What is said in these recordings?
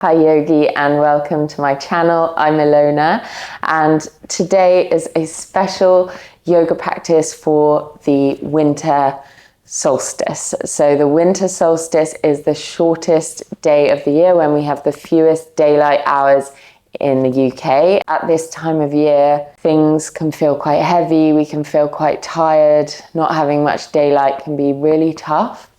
Hi Yogi, and welcome to my channel. I'm Ilona, and today is a special yoga practice for the winter solstice. So the winter solstice is the shortest day of the year when we have the fewest daylight hours in the UK. At this time of year, things can feel quite heavy, we can feel quite tired, not having much daylight can be really tough.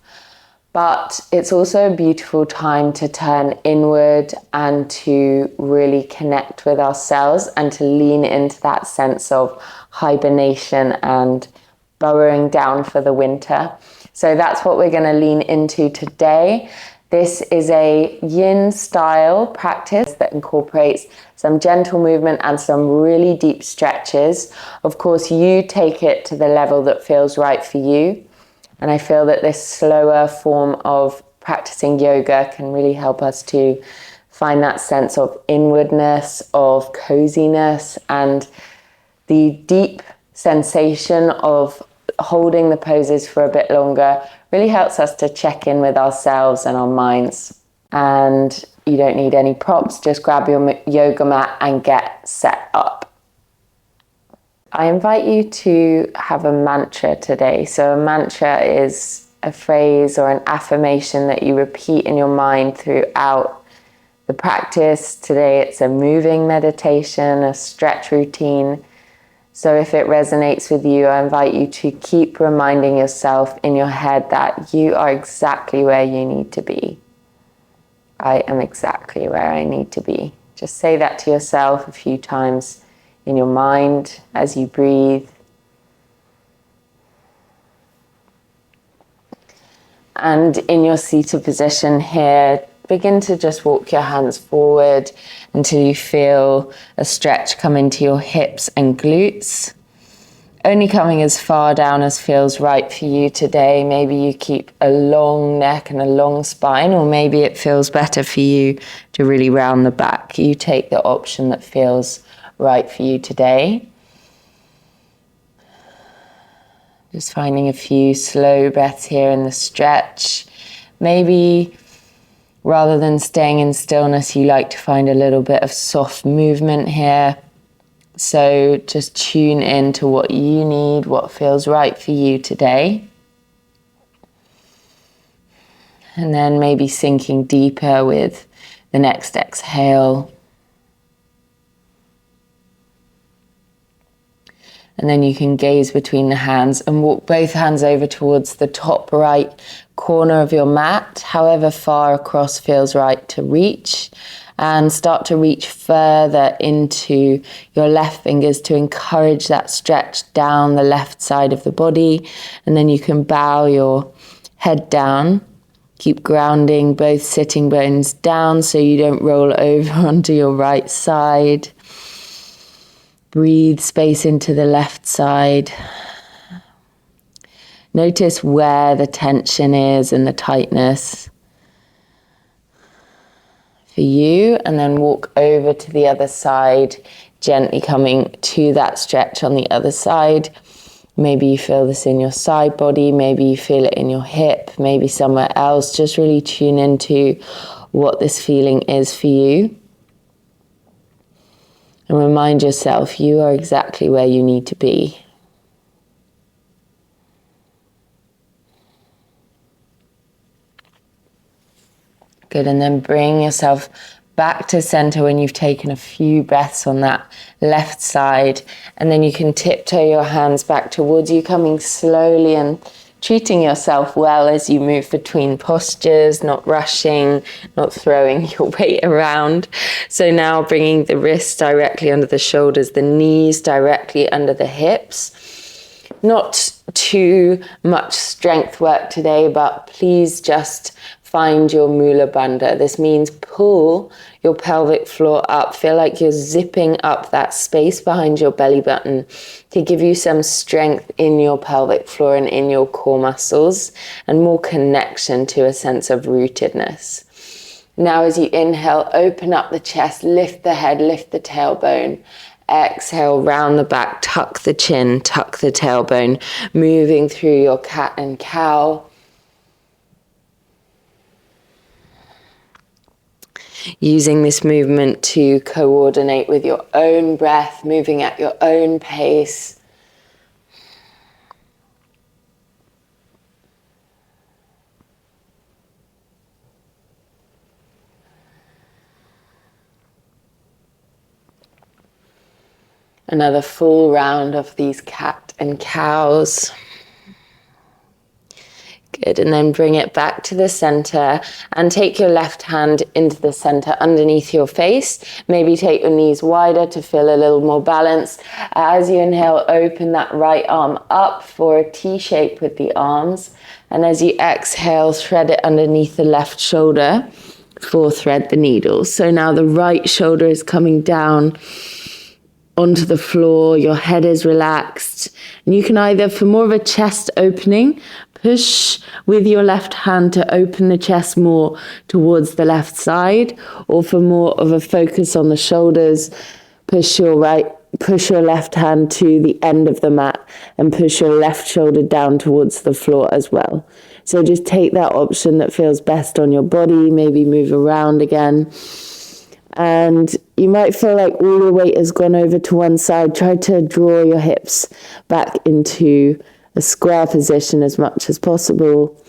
But it's also a beautiful time to turn inward and to really connect with ourselves and to lean into that sense of hibernation and burrowing down for the winter. So that's what we're going to lean into today. This is a Yin-Style practice that incorporates some gentle movement and some really deep stretches. Of course, you take it to the level that feels right for you. And I feel that this slower form of practicing yoga can really help us to find that sense of inwardness, of coziness, and the deep sensation of holding the poses for a bit longer really helps us to check in with ourselves and our minds. And you don't need any props, just grab your yoga mat and get set up. I invite you to have a mantra today. So a mantra is a phrase or an affirmation that you repeat in your mind throughout the practice. Today it's a moving meditation, a stretch routine. So if it resonates with you, I invite you to keep reminding yourself in your head that you are exactly where you need to be. I am exactly where I need to be. Just say that to yourself a few times in your mind as you breathe. And in your seated position here, begin to just walk your hands forward until you feel a stretch come into your hips and glutes. Only coming as far down as feels right for you today. Maybe you keep a long neck and a long spine, or maybe it feels better for you to really round the back. You take the option that feels right for you today. Just finding a few slow breaths here in the stretch. Maybe rather than staying in stillness, you like to find a little bit of soft movement here. So just tune in to what you need, what feels right for you today. And then maybe sinking deeper with the next exhale. And then you can gaze between the hands and walk both hands over towards the top right corner of your mat, however far across feels right to reach. And start to reach further into your left fingers to encourage that stretch down the left side of the body. And then you can bow your head down. Keep grounding both sitting bones down so you don't roll over onto your right side. Breathe space into the left side. Notice where the tension is and the tightness for you, and then walk over to the other side, gently coming to that stretch on the other side. Maybe you feel this in your side body, maybe you feel it in your hip, maybe somewhere else. Just really tune into what this feeling is for you. And remind yourself, you are exactly where you need to be. Good, and then bring yourself back to center when you've taken a few breaths on that left side. And then you can tiptoe your hands back towards you, coming slowly and treating yourself well as you move between postures, not rushing, not throwing your weight around. So now bringing the wrists directly under the shoulders, the knees directly under the hips. Not too much strength work today, but please just find your Mula Bandha. This means pull your pelvic floor up. Feel like you're zipping up that space behind your belly button to give you some strength in your pelvic floor and in your core muscles and more connection to a sense of rootedness. Now as you inhale, open up the chest, lift the head, lift the tailbone. Exhale, round the back, tuck the chin, tuck the tailbone, moving through your cat and cow. using this movement to coordinate with your own breath, moving at your own pace. Another full round of these cat and cows. Good, and then bring it back to the center and take your left hand into the center underneath your face. Maybe take your knees wider to feel a little more balance. As you inhale, open that right arm up for a T shape with the arms. And as you exhale, thread it underneath the left shoulder for thread the needle. So now the right shoulder is coming down onto the floor, your head is relaxed. And you can either, for more of a chest opening, push with your left hand to open the chest more towards the left side, or for more of a focus on the shoulders, push your left hand to the end of the mat and push your left shoulder down towards the floor as well. So just take that option that feels best on your body, maybe move around again. And you might feel like all your weight has gone over to one side. Try to draw your hips back into a square position as much as possible.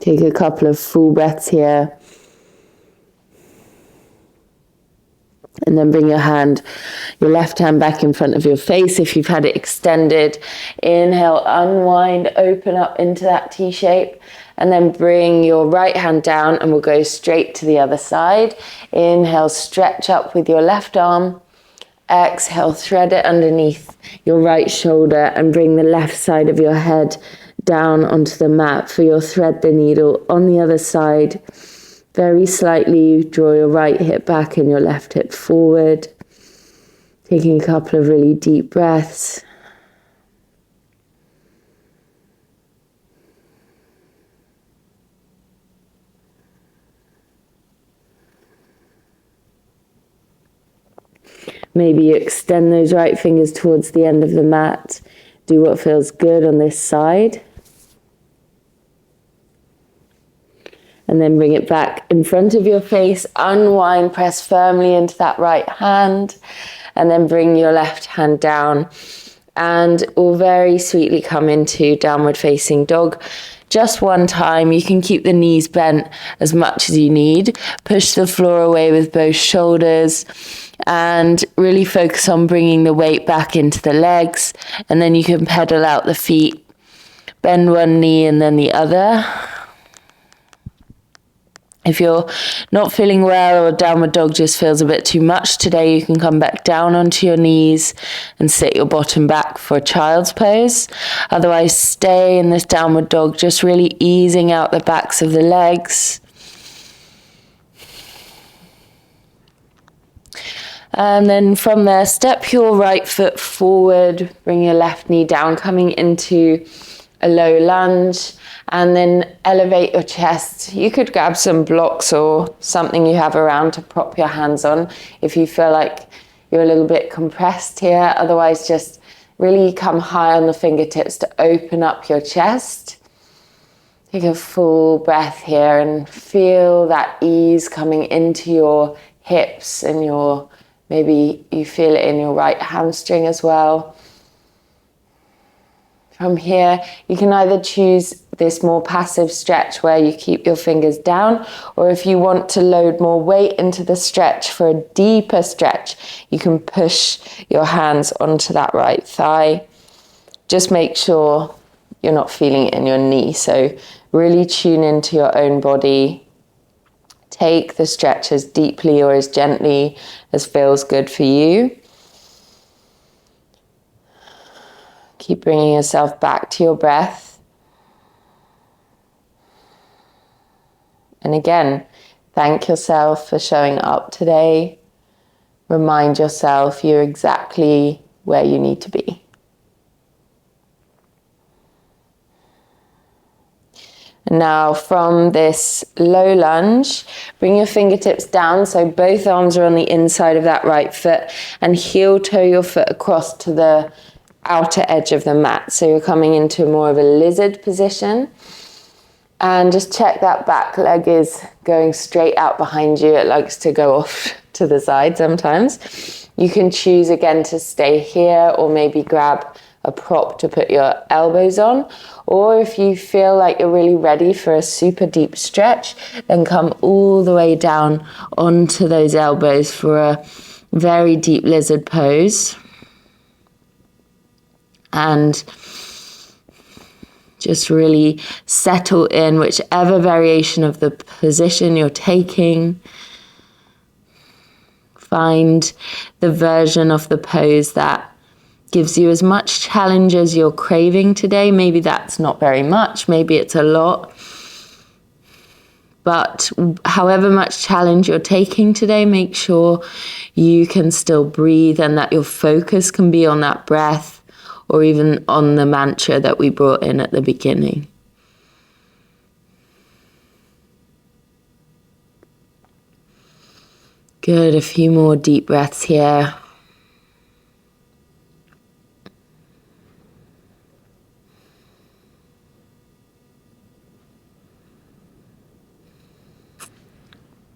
Take a couple of full breaths here. And then bring your left hand back in front of your face if you've had it extended. Inhale, unwind, open up into that T shape. And then bring your right hand down and we'll go straight to the other side. Inhale, stretch up with your left arm. Exhale, thread it underneath your right shoulder and bring the left side of your head down onto the mat for your thread the needle on the other side. Very slightly draw your right hip back and your left hip forward. Taking a couple of really deep breaths. Maybe you extend those right fingers towards the end of the mat. Do what feels good on this side. And then bring it back in front of your face. Unwind, press firmly into that right hand. And then bring your left hand down. And we'll very sweetly come into downward facing dog. Just one time. You can keep the knees bent as much as you need. Push the floor away with both shoulders. And really focus on bringing the weight back into the legs. And then you can pedal out the feet. Bend one knee and then the other. If you're not feeling well or downward dog just feels a bit too much today, you can come back down onto your knees and sit your bottom back for a child's pose. Otherwise, stay in this downward dog, just really easing out the backs of the legs. And then from there, step your right foot forward, bring your left knee down, coming into a low lunge, and then elevate your chest. You could grab some blocks or something you have around to prop your hands on if you feel like you're a little bit compressed here. Otherwise, just really come high on the fingertips to open up your chest. Take a full breath here and feel that ease coming into your hips and maybe you feel it in your right hamstring as well. From here, you can either choose this more passive stretch where you keep your fingers down, or if you want to load more weight into the stretch for a deeper stretch, you can push your hands onto that right thigh. Just make sure you're not feeling it in your knee. So really tune into your own body. Take the stretch as deeply or as gently as feels good for you. Keep bringing yourself back to your breath. And again, thank yourself for showing up today. Remind yourself you're exactly where you need to be. And now from this low lunge, bring your fingertips down so both arms are on the inside of that right foot, and heel toe your foot across to the outer edge of the mat. So you're coming into more of a lizard position. And just check that back leg is going straight out behind you. It likes to go off to the side sometimes. You can choose again to stay here, or maybe grab a prop to put your elbows on. Or if you feel like you're really ready for a super deep stretch, then come all the way down onto those elbows for a very deep lizard pose. And just really settle in whichever variation of the position you're taking. Find the version of the pose that gives you as much challenge as you're craving today. Maybe that's not very much, maybe it's a lot. But however much challenge you're taking today, make sure you can still breathe and that your focus can be on that breath, or even on the mantra that we brought in at the beginning. Good, a few more deep breaths here.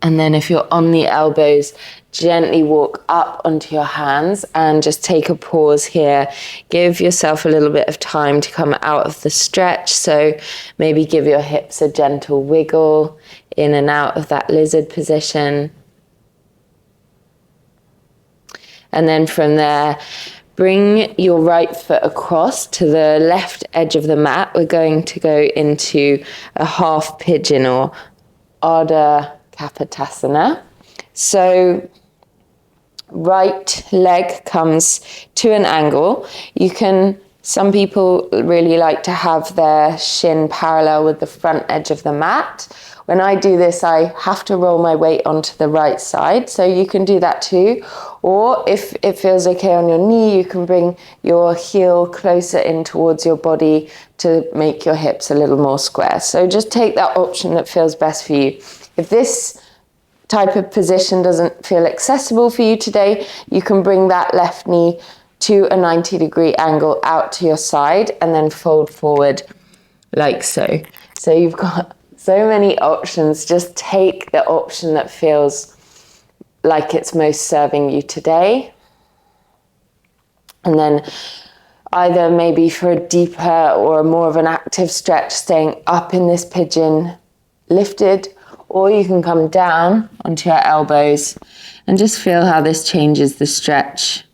And then if you're on the elbows, gently walk up onto your hands and just take a pause here. Give yourself a little bit of time to come out of the stretch. So maybe give your hips a gentle wiggle in and out of that lizard position. And then from there, bring your right foot across to the left edge of the mat. We're going to go into a half pigeon or Ardha Kapotasana. So right leg comes to an angle. Some people really like to have their shin parallel with the front edge of the mat. When I do this, I have to roll my weight onto the right side, so you can do that too. Or if it feels okay on your knee, you can bring your heel closer in towards your body to make your hips a little more square. So just take that option that feels best for you. If this type of position doesn't feel accessible for you today, you can bring that left knee to a 90-degree angle out to your side and then fold forward like so. So you've got so many options. Just take the option that feels like it's most serving you today. And then either maybe for a deeper or more of an active stretch, staying up in this pigeon, lifted, or you can come down onto your elbows and just feel how this changes the stretch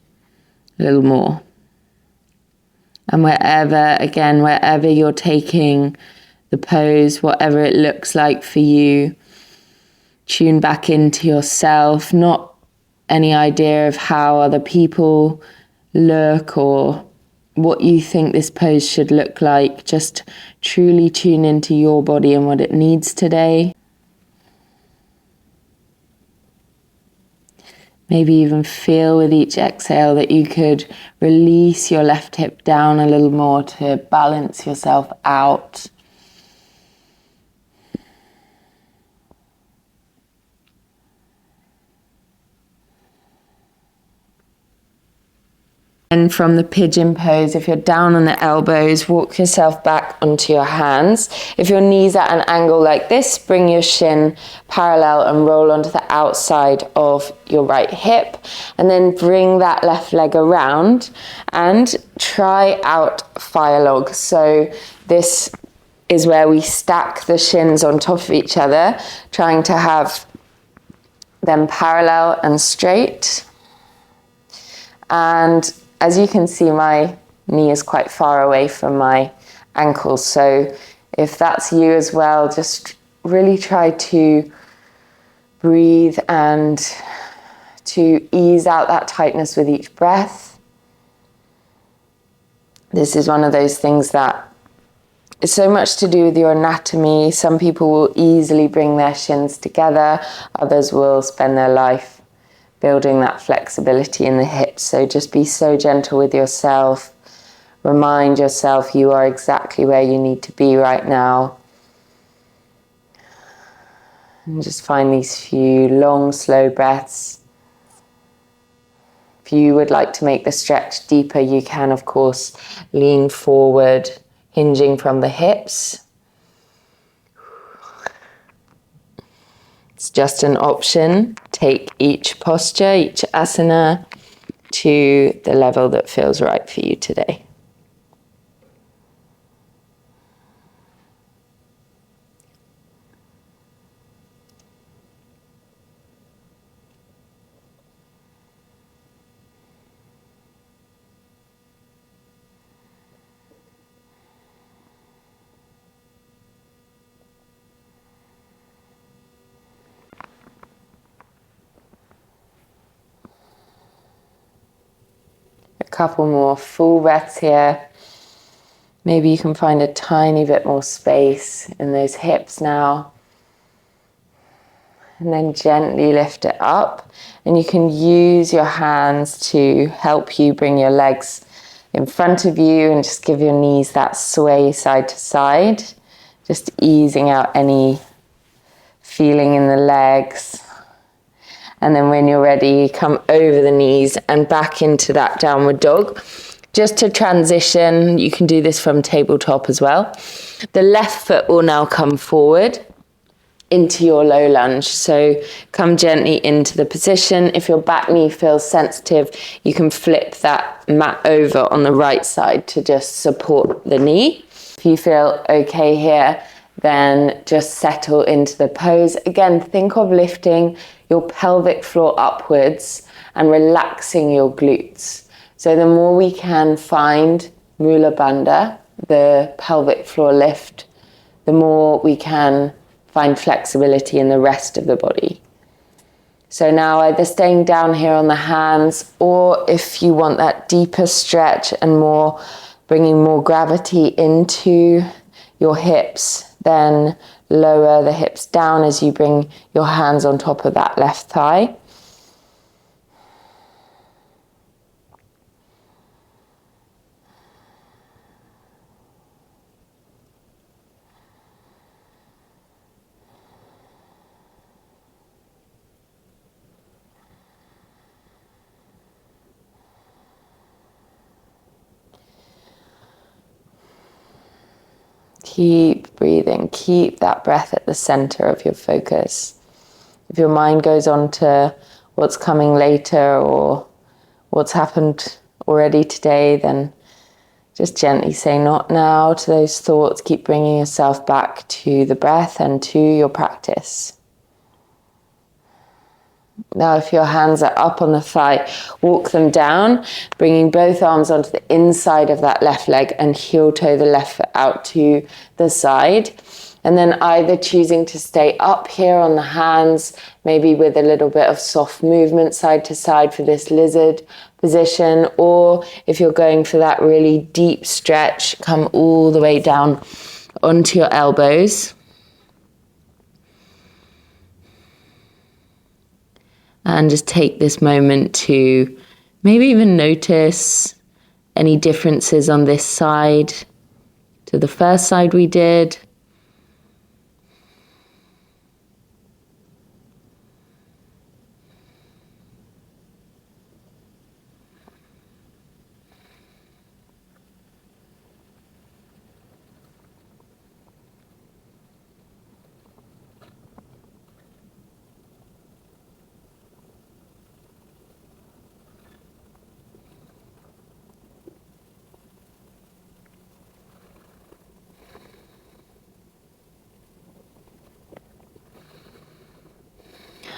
a little more. And wherever you're taking the pose, whatever it looks like for you, tune back into yourself, not any idea of how other people look or what you think this pose should look like. Just truly tune into your body and what it needs today. Maybe even feel with each exhale that you could release your left hip down a little more to balance yourself out. And from the pigeon pose, if you're down on the elbows, walk yourself back onto your hands. If your knee's at an angle like this, bring your shin parallel and roll onto the outside of your right hip. And then bring that left leg around and try out fire log. So this is where we stack the shins on top of each other, trying to have them parallel and straight. And as you can see, my knee is quite far away from my ankle. So if that's you as well, just really try to breathe and to ease out that tightness with each breath. This is one of those things that is so much to do with your anatomy. Some people will easily bring their shins together. Others will spend their life building that flexibility in the hips. So just be so gentle with yourself. Remind yourself you are exactly where you need to be right now. And just find these few long, slow breaths. If you would like to make the stretch deeper, you can, of course, lean forward, hinging from the hips. It's just an option. Take each posture, each asana to the level that feels right for you today. Couple more full breaths here. Maybe you can find a tiny bit more space in those hips now. And then gently lift it up. And you can use your hands to help you bring your legs in front of you and just give your knees that sway side to side. Just easing out any feeling in the legs. And then when you're ready, come over the knees and back into that downward dog. Just to transition, you can do this from tabletop as well. The left foot will now come forward into your low lunge. So come gently into the position. If your back knee feels sensitive, you can flip that mat over on the right side to just support the knee. If you feel okay here, then just settle into the pose. Again, think of lifting your pelvic floor upwards and relaxing your glutes. So the more we can find Mula Bandha, the pelvic floor lift, the more we can find flexibility in the rest of the body. So now either staying down here on the hands, or if you want that deeper stretch and more, bringing more gravity into your hips, then lower the hips down as you bring your hands on top of that left thigh. Keep breathing, keep that breath at the center of your focus. If your mind goes on to what's coming later or what's happened already today, then just gently say not now to those thoughts. Keep bringing yourself back to the breath and to your practice. Now, if your hands are up on the thigh, walk them down, bringing both arms onto the inside of that left leg and heel toe the left foot out to the side. And then either choosing to stay up here on the hands, maybe with a little bit of soft movement side to side for this lizard position, or if you're going for that really deep stretch, come all the way down onto your elbows. And just take this moment to maybe even notice any differences on this side to the first side we did.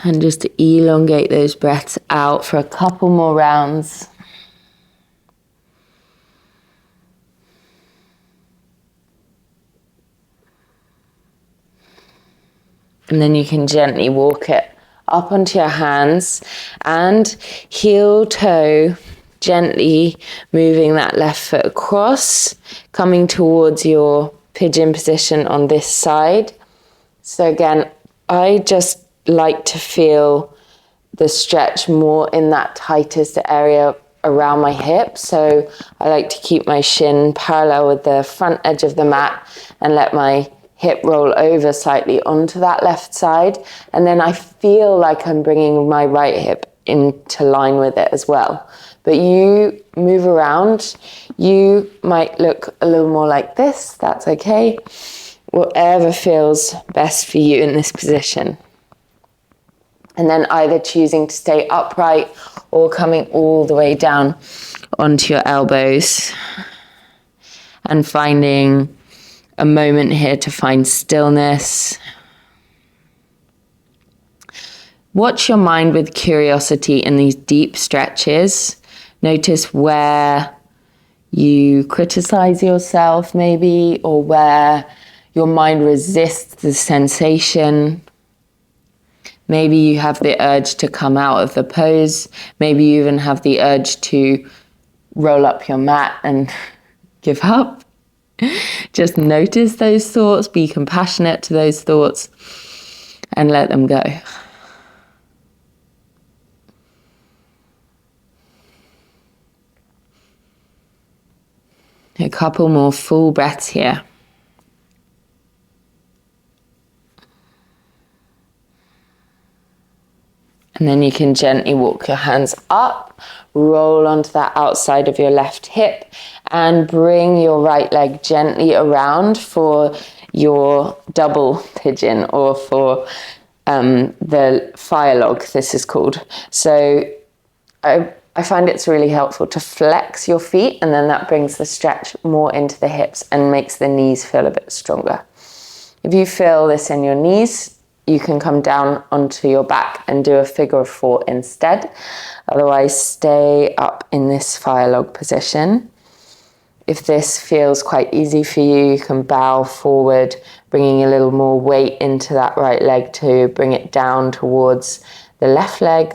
And just to elongate those breaths out for a couple more rounds. And then you can gently walk it up onto your hands and heel toe, gently moving that left foot across, coming towards your pigeon position on this side. So again, I just like to feel the stretch more in that tightest area around my hip. So I like to keep my shin parallel with the front edge of the mat and let my hip roll over slightly onto that left side. And then I feel like I'm bringing my right hip into line with it as well. But you move around, you might look a little more like this, that's okay. Whatever feels best for you in this position. And then either choosing to stay upright or coming all the way down onto your elbows and finding a moment here to find stillness. Watch your mind with curiosity in these deep stretches. Notice where you criticize yourself maybe, or where your mind resists the sensation. Maybe you have the urge to come out of the pose. Maybe you even have the urge to roll up your mat and give up. Just notice those thoughts, be compassionate to those thoughts, and let them go. A couple more full breaths here. And then you can gently walk your hands up, roll onto that outside of your left hip, and bring your right leg gently around for your double pigeon, or for the fire log, this is called. So I find it's really helpful to flex your feet, and then that brings the stretch more into the hips and makes the knees feel a bit stronger. If you feel this in your knees, you can come down onto your back and do a figure of 4 instead. Otherwise, stay up in this fire log position. If this feels quite easy for you, you can bow forward, bringing a little more weight into that right leg to bring it down towards the left leg,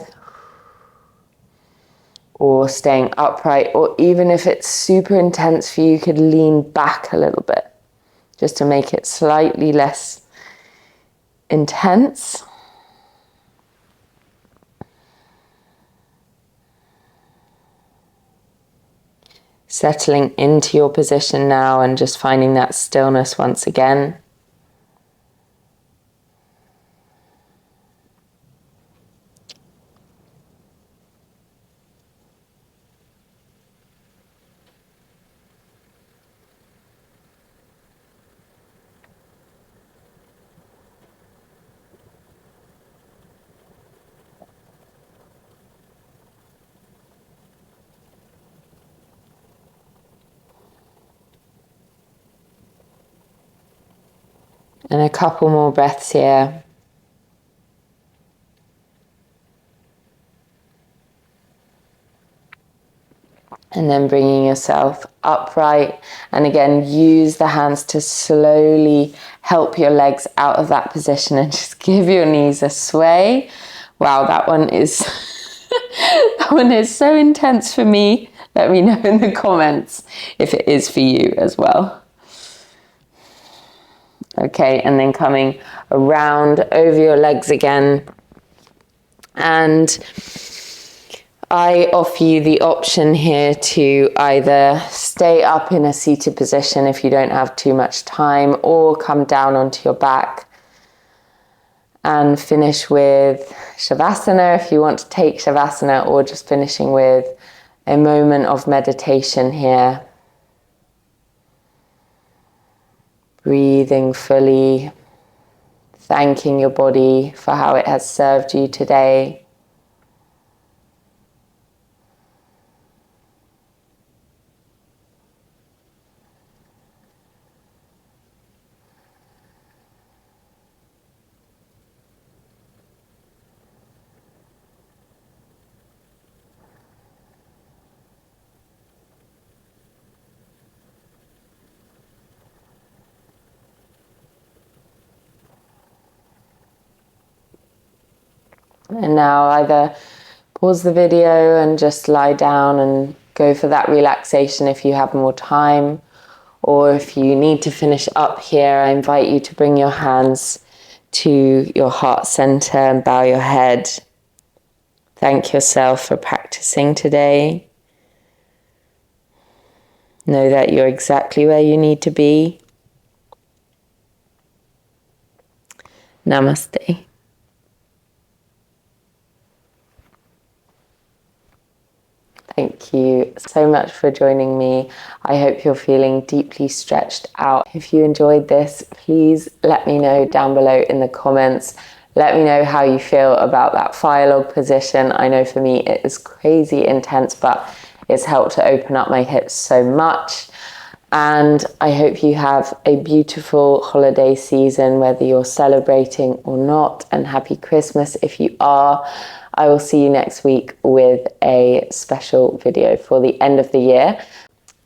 or staying upright, or even if it's super intense for you, you could lean back a little bit just to make it slightly less intense. Settling into your position now and just finding that stillness once again. And a couple more breaths here. And then bringing yourself upright. And again, use the hands to slowly help your legs out of that position and just give your knees a sway. Wow, that one is that one is so intense for me. Let me know in the comments if it is for you as well. Okay, and then coming around over your legs again. And I offer you the option here to either stay up in a seated position if you don't have too much time, or come down onto your back and finish with Shavasana if you want to take Shavasana, or just finishing with a moment of meditation here. Breathing fully, thanking your body for how it has served you today. And now either pause the video and just lie down and go for that relaxation if you have more time, or if you need to finish up here, I invite you to bring your hands to your heart center and bow your head. Thank yourself for practicing today. Know that you're exactly where you need to be. Namaste. Thank you so much for joining me. I hope you're feeling deeply stretched out. If you enjoyed this, please let me know down below in the comments. Let me know how you feel about that fire log position. I know for me it is crazy intense, but it's helped to open up my hips so much. And I hope you have a beautiful holiday season, whether you're celebrating or not, and happy Christmas if you are. I will see you next week with a special video for the end of the year.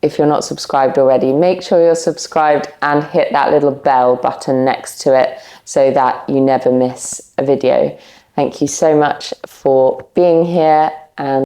If you're not subscribed already, make sure you're subscribed and hit that little bell button next to it so that you never miss a video. Thank you so much for being here, and